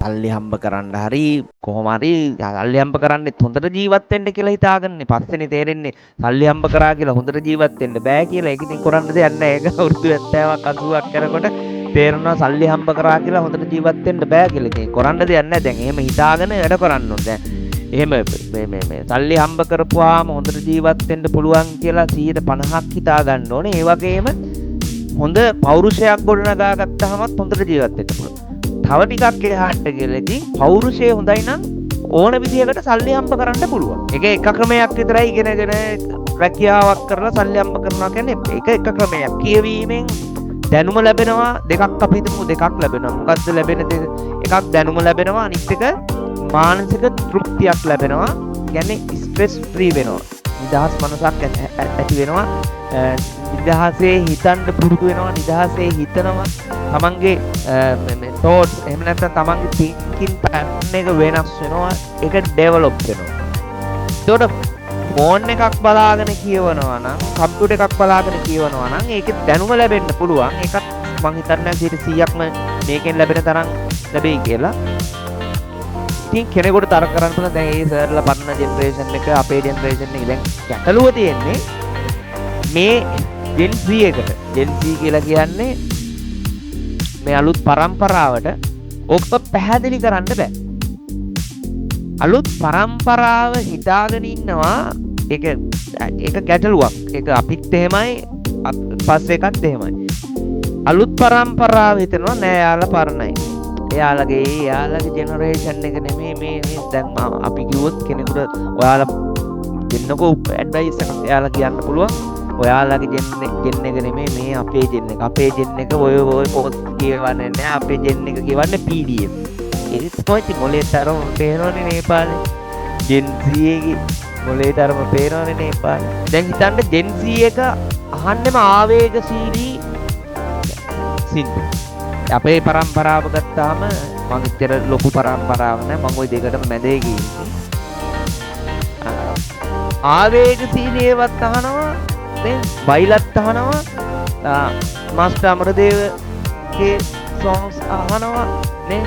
සල්ලි හම්බ කරන්න හරි කොහොම හරි සල්ලි හම්බ කරන්නෙත් හොඳට ජීවත් වෙන්න කියලා හිතාගන්නේ. පස්සේනේ තේරෙන්නේ සල්ලි හම්බ කරා කියලා හොඳට ජීවත් වෙන්න බෑ කියලා. ඒක ඉතින් කරන්න දෙයක් නැහැ. ඒක අවුරුදු 70ක් 80ක් කරනකොට තේරෙනවා සල්ලි හම්බ කරා කියලා හොඳට ජීවත් වෙන්න බෑ කියලා. ඉතින් කරන්න දෙයක් නැහැ. දැන් එහෙම හිතාගෙන වැඩ කරන්න ඕනේ. දැන් එහෙම මේ සල්ලි හම්බ කරපුවාම හොඳට ජීවත් වෙන්න පුළුවන් කියලා 150ක් හිතා ගන්න ඕනේ. ඒ වගේම හොඳ පෞරුෂයක් ගොඩනගා ගත්තාමත් හොඳට ජීවත් වෙන්න පුළුවන්. තව ටිකක් එහාට ගිහලා ඉතින් පෞරුෂය හොඳයි නම් ඕන විදිහකට සල්ලි හම්බ කරන්න පුළුවන්. ඒක එක ක්‍රමයක් විතරයි ඉගෙනගෙන රැකියාවක් කරලා සල්ලි හම්බ කරනවා කියන්නේ ඒක එක ක්‍රමයක්. කියවීමෙන් දැනුම ලැබෙනවා දෙකක් අපි හිතමු දෙකක් ලැබෙනවා. මොකද්ද ලැබෙන දෙක? එකක් දැනුම ලැබෙනවා අනිත් එක මානසික තෘප්තියක් ලැබෙනවා. කියන්නේ ස්ට්‍රෙස් ෆ්‍රී වෙනවා. නිදහස් මනසක් ඇති වෙනවා. නිදහසේ හිතන්න පුරුදු වෙනවා. නිදහසේ හිතනවා. තමන්ගේ thoughts එහෙම නැත්නම් තමන්ගේ thinking pattern එක වෙනස් වෙනවා. ඒක develop වෙනවා. ඒකට ෆෝන් එකක් බලාගෙන කියවනවා නම් කම්පියුටර් එකක් බලාගෙන කියවනවා නම් ඒකේ දැනුම ලැබෙන්න පුළුවන්. ඒකත් මම හිතන්නේ 100%ක්ම මේකෙන් ලැබෙන තරම් ලැබෙයි කියලා. ඉතින් කෙනෙකුට තර්ක කරන්න පුළුවන් දැන් ඒ සර්ලා පරණ ජෙනරේෂන් එක අපේ ජෙනරේෂන් එක දැන් ගැටලුව තියෙන්නේ මේ Gen Z එකට. Gen Z කියලා කියන්නේ මේ අලුත් පරම්පරාවට ඔක්ක පැහැදිලි කරන්න බෑ. අලුත් පරම්පරාව හිතාගෙන ඉන්නවා ඒක ගැටලුවක්. ඒක අපිත් එහෙමයි පස්සේ එකත් එහෙමයි. අලුත් පරම්පරාව හිතනවා නෑ යාළුවා පරණයි. එයාලගේ ජෙනරේෂන් එක නෙමෙයි මේ දැන් අපි කිව්වොත් කෙනෙකුට ඔයාලා දෙන්නකෝ ඇඩ්වයිස් එකක් එයාලා කියන්න පුළුවන්. ඔයාලගේ ජෙන් එක නෙමෙයි මේ අපේ ජෙන් එක. අපේ ජෙන් එක ඔය පොත් කියවන්නේ නැහැ. අපේ ජෙන් එක කියවන්නේ PDF. ඒත් කොයිති මොලේතරම පේනවනේ නේපාලේ. ජෙන් Z එකේ මොලේතරම පේනවනේ නේපාලේ. දැන් හිතන්න ජෙන් Z එක අහන්නෙම ආවේගශීලී සින්දු. අපේ පරම්පරාව ගත්තාම මම ඉතර ලොකු පරම්පරාවක් නෑ. මම ওই දෙකටම මැදේ ගිහින් ආවේගශීලීවත් අහනවා නේ බයිලත් අහනවා මාස්ටර් අමරදේවගේ songs අහනවා නේ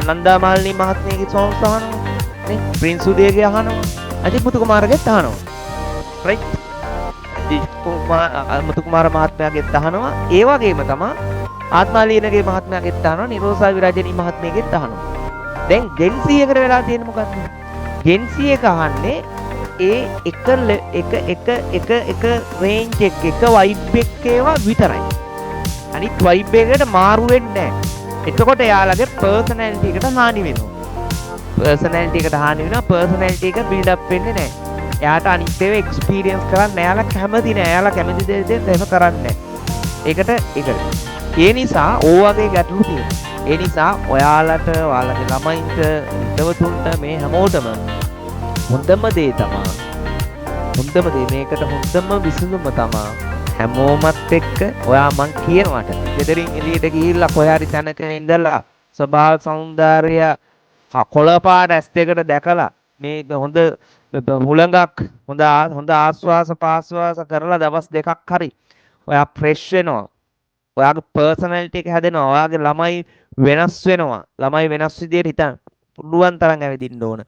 නන්දා මාලිනී මහත්මියගේ songs අහනවා නේ ප්‍රින්ස් උදේගේ අහනවා අජිත් මුතුකුමාරගෙත් අහනවා right මුතු කුමාර මහත්මයාගෙත් අහනවා ඒ වගේම තමයි ආත්මාලීනගේ මහත්මයාගෙත් අහනවා නිරෝසා විරාජනී මහත්මියගෙත් අහනවා දැන් Gen Z එකට වෙලා තියෙන්නේ මොකද්ද Gen Z එක අහන්නේ ඒ එක රේන්ජ් එක වයිබ් එකේවා විතරයි අනිත් වයිබ් එකකට මාරු වෙන්නේ නැහැ එතකොට එයාලගේ පර්සනැලිටි එකට හානි වෙනවා පර්සනැලිටි එකට හානි වෙනවා පර්සනැලිටි එක බිල්ඩ් අප් වෙන්නේ නැහැ එයාට අනිත් ඒවා එක්ස්පීරියන්ස් කරන්න එයාලා කැමති නෑ එයාලා කැමති දේ එහෙම කරන්නේ ඒකට ඒ නිසා ඕවගේ ගැටලු තියෙනවා ඒ නිසා ඔයාලට ඔයාලගේ ළමයින්ට හිතවතුන්ට මේ හැමෝටම හොඳම දේ මේකට හොඳම විසඳුම තමයි හැමෝමත් එක්ක ඔයා මං කියනවාට ගෙදරින් එළියට ගිහිල්ලා කොහේ හරි තැනක ඉඳලා ස්වභාව සෞන්දර්ය කොළපාට ඇස් දෙකට දැකලා මේ හොඳ හුළඟක් හොඳ ආස්වාස පාස්වාස කරලා දවස් දෙකක් හරි ඔයා ෆ්‍රෙෂ් වෙනවා ඔයාගේ පර්සනැලිටි එක හැදෙනවා ඔයාගේ ළමයි වෙනස් වෙනවා ළමයි වෙනස් විදියට හිතන්න පුළුවන් තරම් ඇවිදින්න ඕන